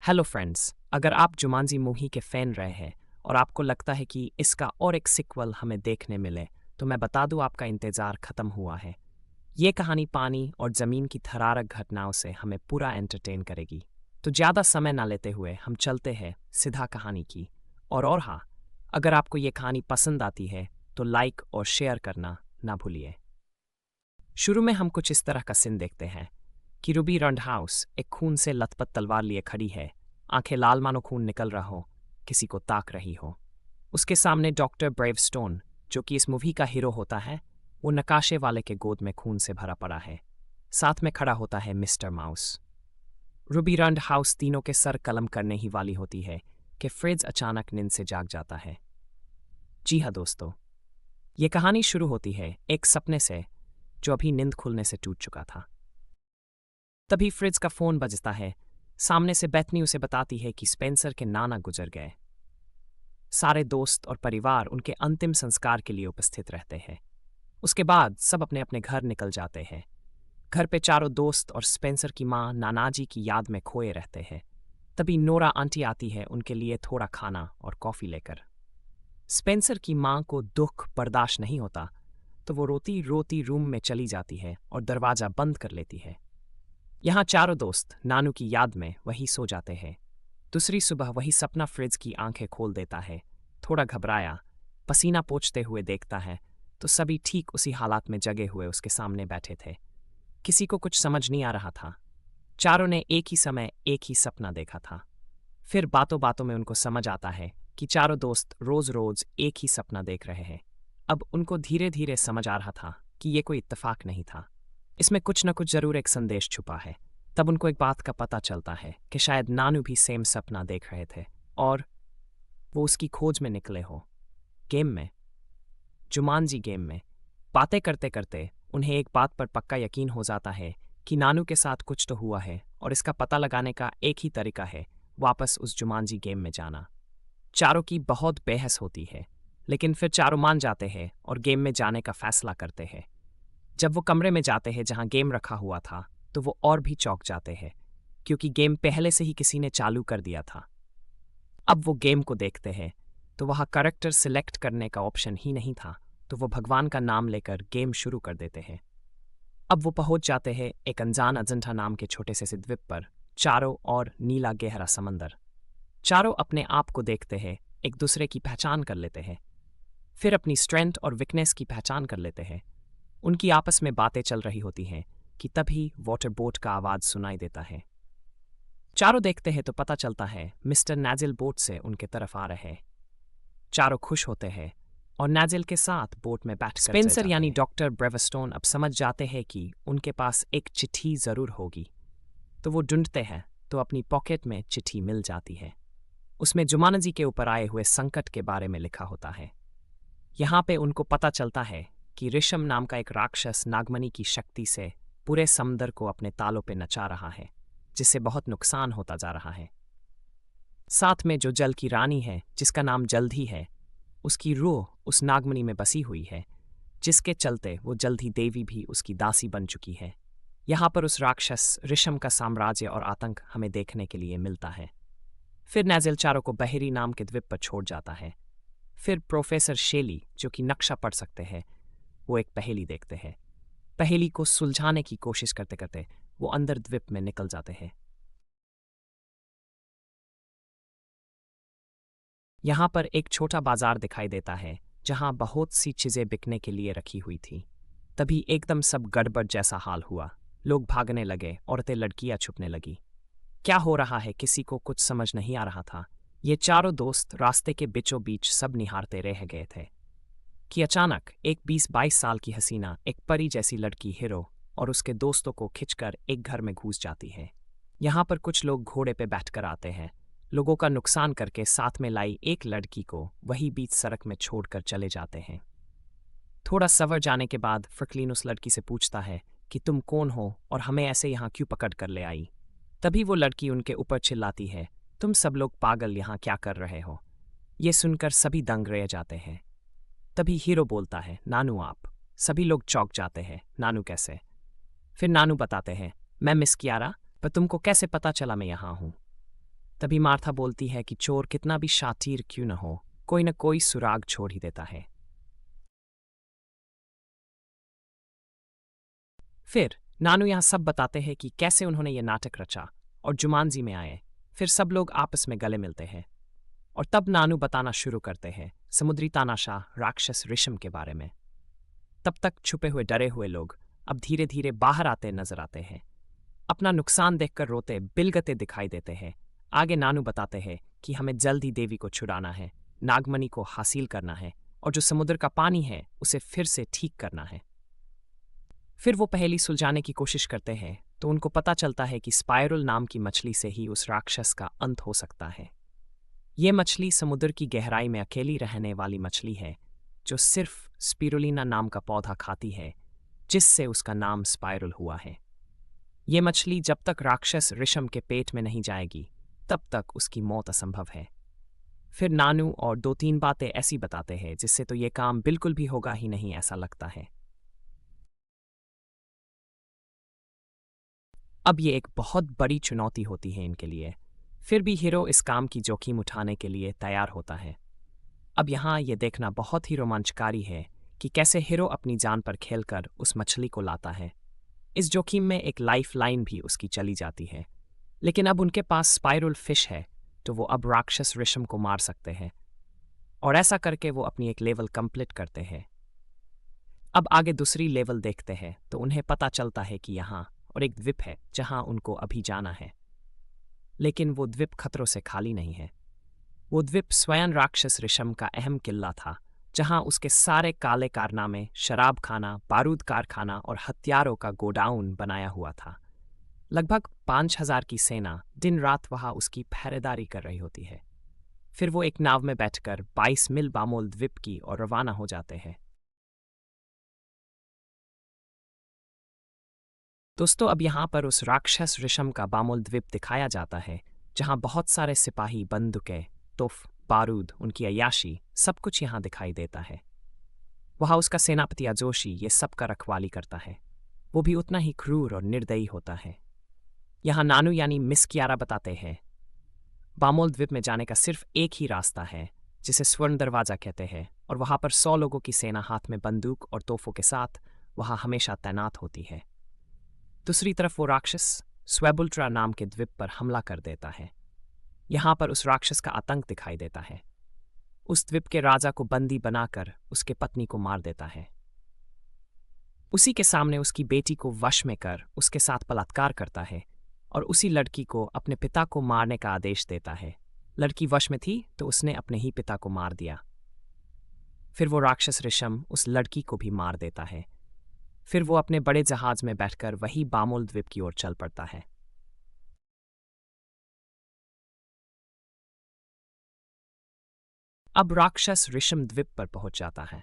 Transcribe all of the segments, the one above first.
Hello friends, अगर आप Jumanji movie के फैन रहे हैं और आपको लगता है कि इसका और एक सिक्वल हमें देखने मिले, तो मैं बता दूं आपका इंतज़ार ख़त्म हुआ है। ये कहानी पानी और ज़मीन की थरारक घटनाओं से हमें पूरा एंटरटेन करेगी। तो ज़्यादा समय ना लेते हुए हम चलते हैं सीधा कहानी की। और हाँ, अगर आपको ये कहानी पसंद आती है तो लाइक और शेयर करना ना भूलिए। शुरू में हम कुछ इस तरह का सीन देखते हैं कि रूबी रंडहाउस एक खून से लथपथ तलवार लिए खड़ी है, आंखें लाल मानो खून निकल रहा हो, किसी को ताक रही हो। उसके सामने डॉक्टर ब्रेवस्टोन, जो कि इस मूवी का हीरो होता है, वो नकाशे वाले के गोद में खून से भरा पड़ा है। साथ में खड़ा होता है मिस्टर माउस। रूबी रंडहाउस तीनों के सर कलम करने ही वाली होती है कि फ्रिज अचानक नींद से जाग जाता है। जी हाँ दोस्तों, ये कहानी शुरू होती है एक सपने से जो अभी नींद खुलने से टूट चुका था। तभी फ्रिज का फोन बजता है। सामने से बेथनी उसे बताती है कि स्पेंसर के नाना गुजर गए। सारे दोस्त और परिवार उनके अंतिम संस्कार के लिए उपस्थित रहते हैं। उसके बाद सब अपने अपने घर निकल जाते हैं। घर पे चारों दोस्त और स्पेंसर की माँ नानाजी की याद में खोए रहते हैं। तभी नोरा आंटी आती है उनके लिए थोड़ा खाना और कॉफी लेकर। स्पेंसर की माँ को दुख बर्दाश्त नहीं होता, तो वो रोती रोती रूम में चली जाती है और दरवाज़ा बंद कर लेती है। यहाँ चारों दोस्त नानू की याद में वही सो जाते हैं। दूसरी सुबह वही सपना फ्रिज की आंखें खोल देता है। थोड़ा घबराया, पसीना पोंछते हुए देखता है तो सभी ठीक उसी हालात में जगे हुए उसके सामने बैठे थे। किसी को कुछ समझ नहीं आ रहा था। चारों ने एक ही समय एक ही सपना देखा था। फिर बातों बातों में उनको समझ आता है कि चारों दोस्त रोज रोज एक ही सपना देख रहे हैं। अब उनको धीरे धीरे समझ आ रहा था कि ये कोई इत्तेफाक नहीं था। इसमें कुछ न कुछ जरूर एक संदेश छुपा है। तब उनको एक बात का पता चलता है कि शायद नानू भी सेम सपना देख रहे थे और वो उसकी खोज में निकले हो। गेम में, जुमांजी गेम में, बातें करते करते उन्हें एक बात पर पक्का यकीन हो जाता है कि नानू के साथ कुछ तो हुआ है और इसका पता लगाने का एक ही तरीका है वापस उस जुमांजी गेम में जाना। चारों की बहुत बहस होती है, लेकिन फिर चारों मान जाते हैं और गेम में जाने का फैसला करते हैं। जब वो कमरे में जाते हैं जहां गेम रखा हुआ था, तो वो और भी चौंक जाते हैं, क्योंकि गेम पहले से ही किसी ने चालू कर दिया था। अब वो गेम को देखते हैं तो वहाँ करेक्टर सिलेक्ट करने का ऑप्शन ही नहीं था, तो वो भगवान का नाम लेकर गेम शुरू कर देते हैं। अब वो पहुंच जाते हैं एक अनजान अजंठा नाम के छोटे से द्वीप पर। चारों और नीला गहरा समंदर। चारों अपने आप को देखते हैं, एक दूसरे की पहचान कर लेते हैं, फिर अपनी स्ट्रेंथ और वीकनेस की पहचान कर लेते हैं। उनकी आपस में बातें चल रही होती हैं कि तभी वाटर बोट का आवाज सुनाई देता है। चारों देखते हैं तो पता चलता है मिस्टर नाजिल बोट से उनके तरफ आ रहे हैं। चारों खुश होते हैं और नाजिल के साथ बोट में बैठ स्पेंसर यानी डॉक्टर ब्रेवस्टोन अब समझ जाते हैं कि उनके पास एक चिट्ठी जरूर होगी। तो वो ढूंढते हैं तो अपनी पॉकेट में चिट्ठी मिल जाती है। उसमें जुमानजी के ऊपर आए हुए संकट के बारे में लिखा होता है। यहाँ पे उनको पता चलता है कि ऋषम नाम का एक राक्षस नागमणि की शक्ति से पूरे समुद्र को अपने तालों पे नचा रहा है, जिससे बहुत नुकसान होता जा रहा है। साथ में जो जल की रानी है, जिसका नाम जल्दी है, उसकी रूह उस नागमणि में बसी हुई है, जिसके चलते वो जल्दी देवी भी उसकी दासी बन चुकी है। यहाँ पर उस राक्षस ऋषम का साम्राज्य और आतंक हमें देखने के लिए मिलता है। फिर नाजिल चारों को बहेरी नाम के द्वीप पर छोड़ जाता है। फिर प्रोफेसर शेली, जो कि नक्शा पढ़ सकते हैं, वो एक पहेली देखते हैं। पहेली को सुलझाने की कोशिश करते करते वो अंदर द्वीप में निकल जाते हैं। यहाँ पर एक छोटा बाजार दिखाई देता है जहाँ बहुत सी चीजें बिकने के लिए रखी हुई थी। तभी एकदम सब गड़बड़ जैसा हाल हुआ। लोग भागने लगे, औरतें लड़कियां छुपने लगी। क्या हो रहा है किसी को कुछ समझ नहीं आ रहा था। ये चारों दोस्त रास्ते के बीचों बीच सब निहारते रह गए थे कि अचानक एक 20-22 साल की हसीना, एक परी जैसी लड़की हीरो और उसके दोस्तों को खिंचकर एक घर में घुस जाती है। यहाँ पर कुछ लोग घोड़े पे बैठकर आते हैं, लोगों का नुकसान करके साथ में लाई एक लड़की को वही बीच सड़क में छोड़कर चले जाते हैं। थोड़ा सवर जाने के बाद फ्रैंकलिन उस लड़की से पूछता है कि तुम कौन हो और हमें ऐसे यहाँ क्यों पकड़ कर ले आई। तभी वो लड़की उनके ऊपर चिल्लाती है, तुम सब लोग पागल यहाँ क्या कर रहे हो। ये सुनकर सभी दंग रह जाते हैं। तभी हीरो बोलता है, नानू आप। सभी लोग चौंक जाते हैं, नानू कैसे। फिर नानू बताते हैं, मैं मिस कियारा, पर तुमको कैसे पता चला मैं यहाँ हूँ। तभी मार्था बोलती है कि चोर कितना भी शातिर क्यों न हो, कोई न कोई सुराग छोड़ ही देता है। फिर नानू यहाँ सब बताते हैं कि कैसे उन्होंने ये नाटक रचा और जुमानजी में आए। फिर सब लोग आपस में गले मिलते हैं और तब नानू बताना शुरू करते हैं समुद्री तानाशाह राक्षस ऋषम के बारे में। तब तक छुपे हुए डरे हुए लोग अब धीरे धीरे बाहर आते नजर आते हैं। अपना नुकसान देखकर रोते बिलगते दिखाई देते हैं। आगे नानू बताते हैं कि हमें जल्दी देवी को छुड़ाना है, नागमणि को हासिल करना है और जो समुद्र का पानी है उसे फिर से ठीक करना है। फिर वो पहेली सुलझाने की कोशिश करते हैं तो उनको पता चलता है कि स्पाइरल नाम की मछली से ही उस राक्षस का अंत हो सकता है। ये मछली समुद्र की गहराई में अकेली रहने वाली मछली है जो सिर्फ स्पिरुलिना नाम का पौधा खाती है, जिससे उसका नाम स्पाइरल हुआ है। ये मछली जब तक राक्षस ऋषम के पेट में नहीं जाएगी तब तक उसकी मौत असंभव है। फिर नानू और दो तीन बातें ऐसी बताते हैं जिससे तो ये काम बिल्कुल भी होगा ही नहीं ऐसा लगता है। अब ये एक बहुत बड़ी चुनौती होती है इनके लिए। फिर भी हीरो इस काम की जोखिम उठाने के लिए तैयार होता है। अब यहाँ ये देखना बहुत ही रोमांचकारी है कि कैसे हीरो अपनी जान पर खेलकर उस मछली को लाता है। इस जोखिम में एक लाइफ लाइन भी उसकी चली जाती है, लेकिन अब उनके पास स्पाइरल फिश है तो वो अब राक्षस ऋषम को मार सकते हैं और ऐसा करके वो अपनी एक लेवल कंप्लीट करते हैं। अब आगे दूसरी लेवल देखते हैं तो उन्हें पता चलता है कि यहाँ और एक द्वीप है जहाँ उनको अभी जाना है, लेकिन वो द्वीप खतरों से खाली नहीं है। वो द्वीप स्वयं राक्षस ऋषम का अहम किला था, जहां उसके सारे काले कारनामे, शराब खाना, बारूद कारखाना और हथियारों का गोडाउन बनाया हुआ था। लगभग 5000 की सेना दिन रात वहां उसकी पहरेदारी कर रही होती है। फिर वो एक नाव में बैठकर 22 मील बामोल द्वीप की ओर रवाना हो जाते हैं। दोस्तों, अब यहाँ पर उस राक्षस ऋषम का बामोल द्वीप दिखाया जाता है, जहाँ बहुत सारे सिपाही, बंदूकें, तोफ, बारूद, उनकी अय्याशी, सब कुछ यहाँ दिखाई देता है। वहाँ उसका सेनापति अजोशी ये सब का रखवाली करता है। वो भी उतना ही क्रूर और निर्दयी होता है। यहाँ नानू यानी मिस कियारा बताते हैं, बामोल द्वीप में जाने का सिर्फ एक ही रास्ता है, जिसे स्वर्ण दरवाजा कहते हैं, और वहाँ पर 100 लोगों की सेना हाथ में बंदूक और तोफों के साथ वहाँ हमेशा तैनात होती है। दूसरी तरफ वो राक्षस स्वेबुल्ट्रा नाम के द्वीप पर हमला कर देता है। यहाँ पर उस राक्षस का आतंक दिखाई देता है। उस द्वीप के राजा को बंदी बनाकर उसके पत्नी को मार देता है। उसी के सामने उसकी बेटी को वश में कर उसके साथ बलात्कार करता है और उसी लड़की को अपने पिता को मारने का आदेश देता है। लड़की वश में थी तो उसने अपने ही पिता को मार दिया। फिर वो राक्षस ऋषम उस लड़की को भी मार देता है। फिर वो अपने बड़े जहाज में बैठकर वही बामोल द्वीप की ओर चल पड़ता है। अब राक्षस ऋषम द्वीप पर पहुंच जाता है।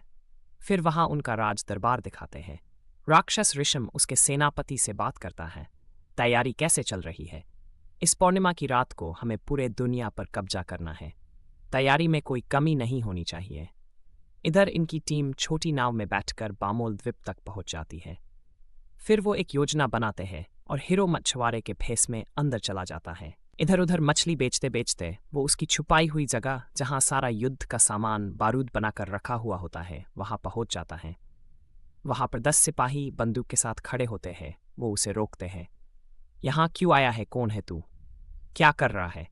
फिर वहां उनका राज दरबार दिखाते हैं। राक्षस ऋषम उसके सेनापति से बात करता है, तैयारी कैसे चल रही है? इस पूर्णिमा की रात को हमें पूरे दुनिया पर कब्जा करना है। तैयारी में कोई कमी नहीं होनी चाहिए। इधर इनकी टीम छोटी नाव में बैठकर बामोल द्वीप तक पहुंच जाती है। फिर वो एक योजना बनाते हैं और हीरो मछुआरे के भेस में अंदर चला जाता है। इधर उधर मछली बेचते बेचते वो उसकी छुपाई हुई जगह, जहां सारा युद्ध का सामान बारूद बनाकर रखा हुआ होता है, वहां पहुंच जाता है। वहां पर 10 सिपाही बंदूक के साथ खड़े होते हैं। वो उसे रोकते हैं। यहाँ क्यों आया है? कौन है तू? क्या कर रहा है?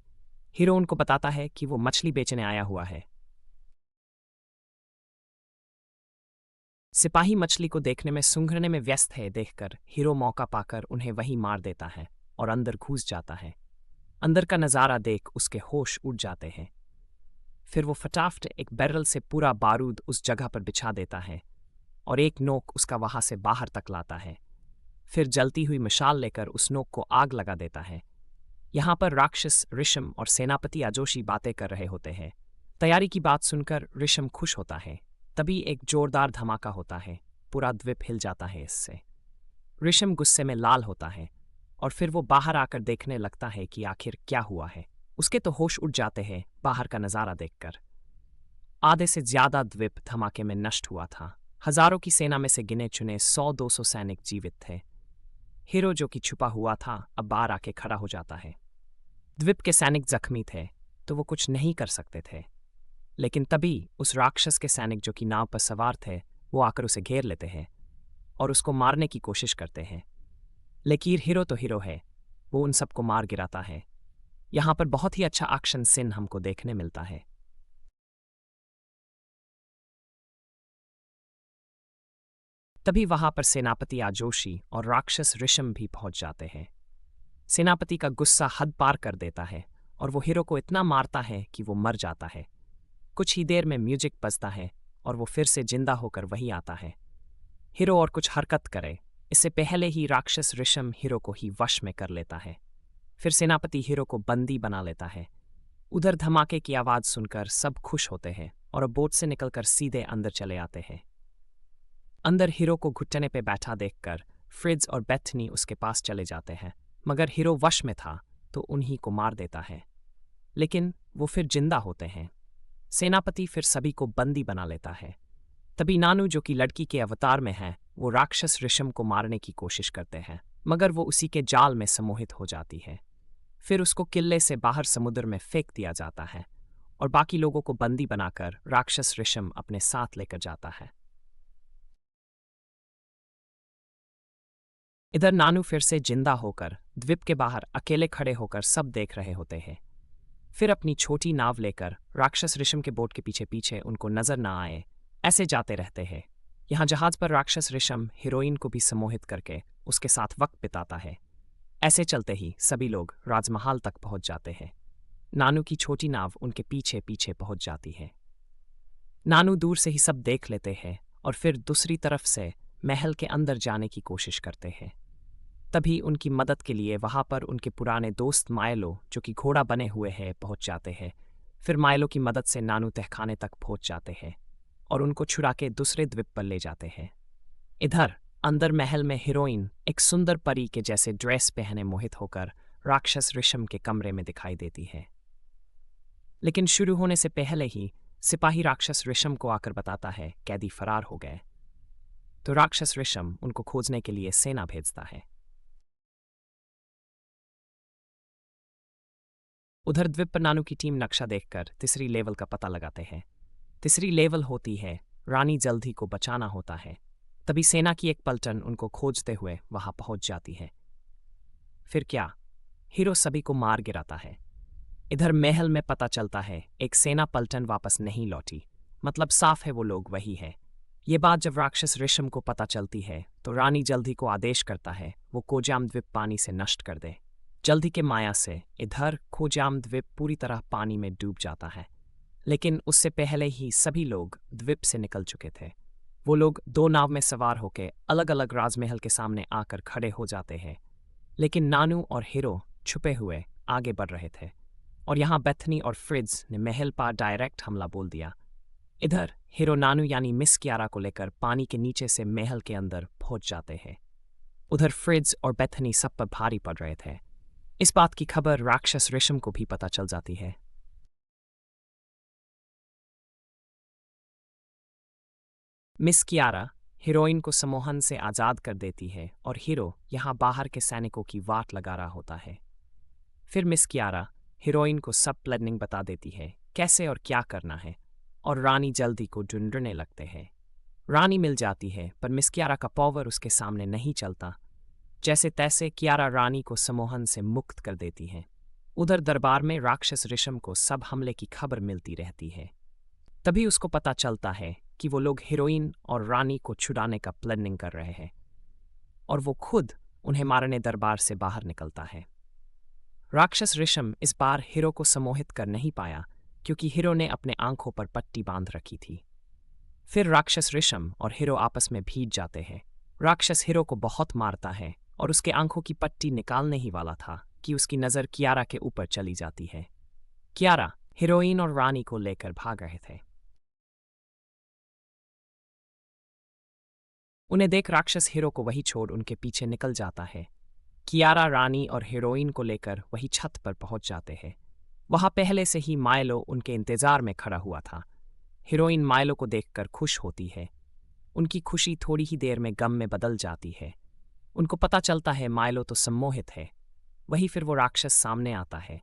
हीरो उनको बताता है कि वो मछली बेचने आया हुआ है। सिपाही मछली को देखने में सूंघने में व्यस्त है देखकर हीरो मौका पाकर उन्हें वहीं मार देता है और अंदर घुस जाता है। अंदर का नज़ारा देख उसके होश उड़ जाते हैं। फिर वो फटाफट एक बैरल से पूरा बारूद उस जगह पर बिछा देता है और एक नोक उसका वहां से बाहर तक लाता है। फिर जलती हुई मशाल लेकर उस नोक को आग लगा देता है। यहाँ पर राक्षस ऋषम और सेनापति अजोशी बातें कर रहे होते हैं। तैयारी की बात सुनकर ऋषम खुश होता है। तभी एक जोरदार धमाका होता है। पूरा द्वीप हिल जाता है इससे। ऋषम गुस्से में लाल होता है और फिर वो बाहर आकर देखने लगता है कि आखिर क्या हुआ है। उसके तो होश उड़ जाते हैं बाहर का नज़ारा देखकर। आधे से ज्यादा द्वीप धमाके में नष्ट हुआ था। हजारों की सेना में से गिने चुने 100-200 सैनिक जीवित थे। हीरो जो कि छुपा हुआ था अब बाहर आके खड़ा हो जाता है। द्वीप के सैनिक जख्मी थे, तो वो कुछ नहीं कर सकते थे। लेकिन तभी उस राक्षस के सैनिक जो कि नाव पर सवार थे, वो आकर उसे घेर लेते हैं और उसको मारने की कोशिश करते हैं। लेकिन हीरो तो हीरो है, वो उन सबको मार गिराता है। यहाँ पर बहुत ही अच्छा एक्शन सीन हमको देखने मिलता है। तभी वहां पर सेनापति आजोशी और राक्षस ऋषम भी पहुंच जाते हैं। सेनापति का गुस्सा हद पार कर देता है और वो हीरो को इतना मारता है कि वो मर जाता है। कुछ ही देर में म्यूजिक बजता है और वो फिर से जिंदा होकर वहीं आता है। हीरो और कुछ हरकत करे इससे पहले ही राक्षस ऋषम हीरो को ही वश में कर लेता है। फिर सेनापति हीरो को बंदी बना लेता है। उधर धमाके की आवाज सुनकर सब खुश होते हैं और बोट से निकलकर सीधे अंदर चले आते हैं। अंदर हीरो को घुटने पे बैठा देखकर फ्रिड्स और बेथनी उसके पास चले जाते हैं, मगर हीरो वश में था तो उन्हीं को मार देता है। लेकिन वो फिर जिंदा होते हैं। सेनापति फिर सभी को बंदी बना लेता है। तभी नानू जो कि लड़की के अवतार में है, वो राक्षस ऋषम को मारने की कोशिश करते हैं, मगर वो उसी के जाल में सम्मोहित हो जाती है। फिर उसको किले से बाहर समुद्र में फेंक दिया जाता है और बाकी लोगों को बंदी बनाकर राक्षस ऋषम अपने साथ लेकर जाता है। इधर नानू फिर से जिंदा होकर द्वीप के बाहर अकेले खड़े होकर सब देख रहे होते हैं। फिर अपनी छोटी नाव लेकर राक्षस ऋषम के बोट के पीछे पीछे उनको नजर न आए ऐसे जाते रहते हैं। यहाँ जहाज पर राक्षस ऋषम हीरोइन को भी सम्मोहित करके उसके साथ वक्त बिताता है। ऐसे चलते ही सभी लोग राजमहल तक पहुंच जाते हैं। नानू की छोटी नाव उनके पीछे पीछे पहुंच जाती है। नानू दूर से ही सब देख लेते हैं और फिर दूसरी तरफ से महल के अंदर जाने की कोशिश करते हैं। तभी उनकी मदद के लिए वहां पर उनके पुराने दोस्त मायलो जो कि घोड़ा बने हुए हैं पहुंच जाते हैं। फिर मायलो की मदद से नानू तहखाने तक पहुंच जाते हैं और उनको छुड़ा के दूसरे द्वीप पर ले जाते हैं। इधर अंदर महल में हीरोइन एक सुंदर परी के जैसे ड्रेस पहने मोहित होकर राक्षस ऋषम के कमरे में दिखाई देती है। लेकिन शुरू होने से पहले ही सिपाही राक्षस ऋषम को आकर बताता है कैदी फरार हो गए। तो राक्षस ऋषम उनको खोजने के लिए सेना भेजता है। उधर द्वीप पर नानू की टीम नक्शा देखकर तीसरी लेवल का पता लगाते हैं। तीसरी लेवल होती है रानी जल्दी को बचाना होता है। तभी सेना की एक पलटन उनको खोजते हुए वहां पहुंच जाती है। फिर क्या, हीरो सभी को मार गिराता है। इधर महल में पता चलता है एक सेना पलटन वापस नहीं लौटी, मतलब साफ है वो लोग वही है। ये बात जब राक्षस ऋषम को पता चलती है तो रानी जल्दी को आदेश करता है वो कोजाम द्वीप पानी से नष्ट कर दे। जल्दी के माया से इधर खोजाम द्वीप पूरी तरह पानी में डूब जाता है। लेकिन उससे पहले ही सभी लोग द्वीप से निकल चुके थे। वो लोग दो नाव में सवार होकर अलग अलग राजमहल के सामने आकर खड़े हो जाते हैं। लेकिन नानू और हीरो छुपे हुए आगे बढ़ रहे थे और यहाँ बेथनी और फ्रिड्स ने महल पर डायरेक्ट हमला बोल दिया। इधर हीरो नानू यानी मिस कियारा को लेकर पानी के नीचे से महल के अंदर पहुंच जाते हैं। उधर फ्रिड्स और बेथनी सब पर भारी पड़ रहे थे। इस बात की खबर राक्षस ऋषम को भी पता चल जाती है। मिस कियारा हीरोइन को सम्मोहन से आजाद कर देती है और हीरो यहाँ बाहर के सैनिकों की वाट लगा रहा होता है। फिर मिस कियारा हीरोइन को सब प्लानिंग बता देती है कैसे और क्या करना है और रानी जल्दी को ढूंढने लगते हैं। रानी मिल जाती है पर मिस कियारा का पावर उसके सामने नहीं चलता। जैसे तैसे कियारा रानी को सम्मोहन से मुक्त कर देती है। उधर दरबार में राक्षस ऋषम को सब हमले की खबर मिलती रहती है। तभी उसको पता चलता है कि वो लोग हीरोइन और रानी को छुड़ाने का प्लानिंग कर रहे हैं और वो खुद उन्हें मारने दरबार से बाहर निकलता है। राक्षस ऋषम इस बार हीरो को सम्मोहित कर नहीं पाया क्योंकि हीरो ने अपने आंखों पर पट्टी बांध रखी थी। फिर राक्षस ऋषम और हीरो आपस में भीड़ जाते हैं। राक्षस हीरो को बहुत मारता है और उसके आंखों की पट्टी निकालने ही वाला था कि उसकी नज़र कियारा के ऊपर चली जाती है। कियारा हीरोइन और रानी को लेकर भाग रहे थे। उन्हें देख राक्षस हीरो को वही छोड़ उनके पीछे निकल जाता है। कियारा रानी और हीरोइन को लेकर वही छत पर पहुंच जाते हैं। वहां पहले से ही मायलो उनके इंतजार में खड़ा हुआ था। हीरोइन मायलो को देखकर खुश होती है। उनकी खुशी थोड़ी ही देर में गम में बदल जाती है। उनको पता चलता है मायलो तो सम्मोहित है। वही फिर वो राक्षस सामने आता है।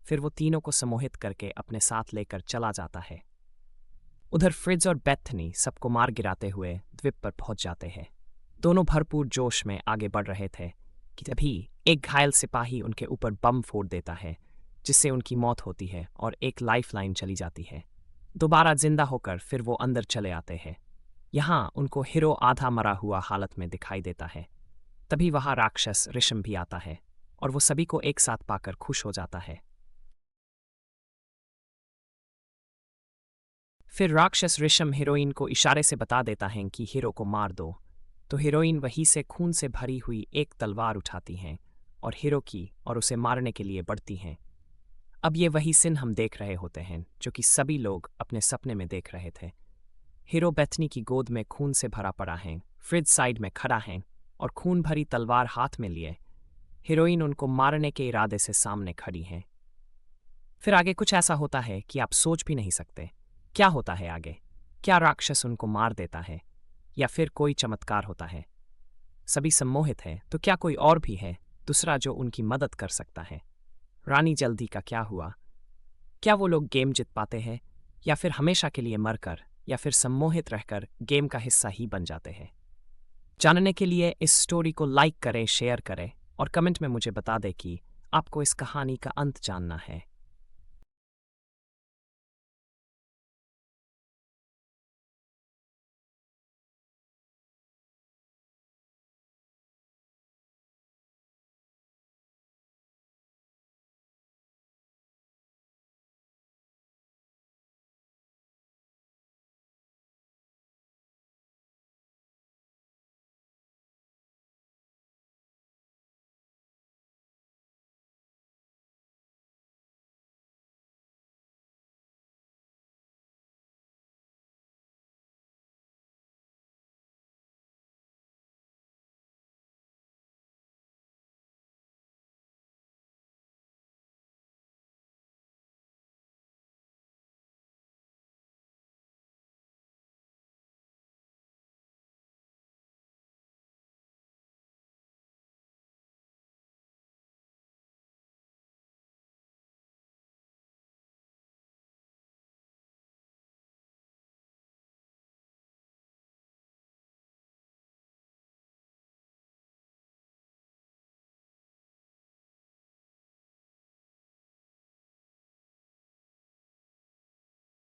फिर वो तीनों को सम्मोहित करके अपने साथ लेकर चला जाता है। उधर फ्रिट्ज और बेथनी सबको मार गिराते हुए द्वीप पर पहुंच जाते हैं। दोनों भरपूर जोश में आगे बढ़ रहे थे कि तभी एक घायल सिपाही उनके ऊपर बम फोड़ देता है, जिससे उनकी मौत होती है और एक लाइफलाइन चली जाती है। दोबारा जिंदा होकर फिर वो अंदर चले आते हैं। यहाँ उनको हीरो आधा मरा हुआ हालत में दिखाई देता है। तभी वहाँ राक्षस ऋषम भी आता है और वो सभी को एक साथ पाकर खुश हो जाता है। फिर राक्षस ऋषम हीरोइन को इशारे से बता देता है कि हीरो को मार दो, तो हीरोइन वहीं से खून से भरी हुई एक तलवार उठाती हैं और हीरो की और उसे मारने के लिए बढ़ती हैं। अब ये वही सीन हम देख रहे होते हैं जो कि सभी लोग अपने सपने में देख रहे थे। हीरो बेथनी की गोद में खून से भरा पड़ा है, फ्रिज साइड में खड़ा है और खून भरी तलवार हाथ में लिए हीरोइन उनको मारने के इरादे से सामने खड़ी है। फिर आगे कुछ ऐसा होता है कि आप सोच भी नहीं सकते। क्या होता है आगे? क्या राक्षस उनको मार देता है या फिर कोई चमत्कार होता है? सभी सम्मोहित है, तो क्या कोई और भी है दूसरा जो उनकी मदद कर सकता है? रानी जल्दी का क्या हुआ? क्या वो लोग गेम जीत पाते हैं या फिर हमेशा के लिए मरकर या फिर सम्मोहित रहकर गेम का हिस्सा ही बन जाते हैं? जानने के लिए इस स्टोरी को लाइक करें, शेयर करें और कमेंट में मुझे बता दें कि आपको इस कहानी का अंत जानना है।